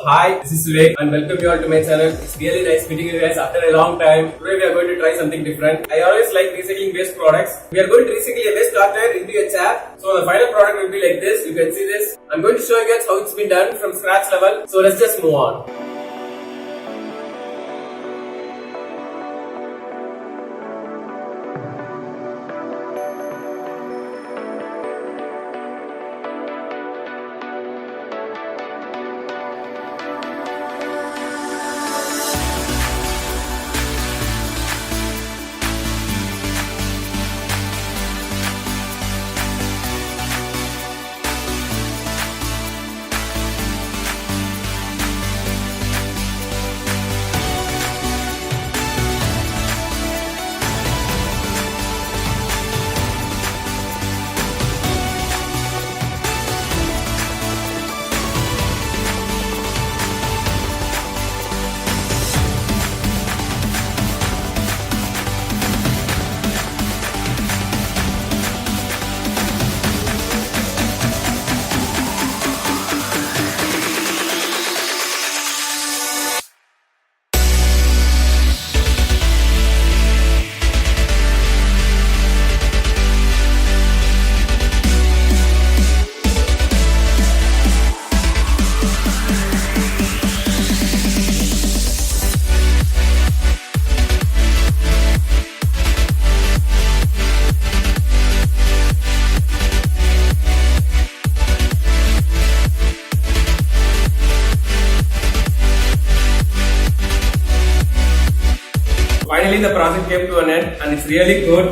hi, this is Vivek and welcome you all to my channel. It's really nice meeting you guys after a long time. Today we are going to try something different. I always like recycling waste products. We are going to recycle a waste starter into a chair. So the final product will be like this. You can see this. I'm going to show you guys how it's been done from scratch level. So let's just move on. Finally, the project came to an end and it's really good.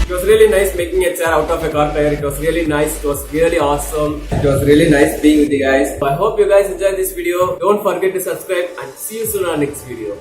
It was really nice making a chair out of a car tire. It was really nice. It was really awesome. It was really nice being with you guys. I hope you guys enjoyed this video. Don't forget to subscribe and see you soon on our next video.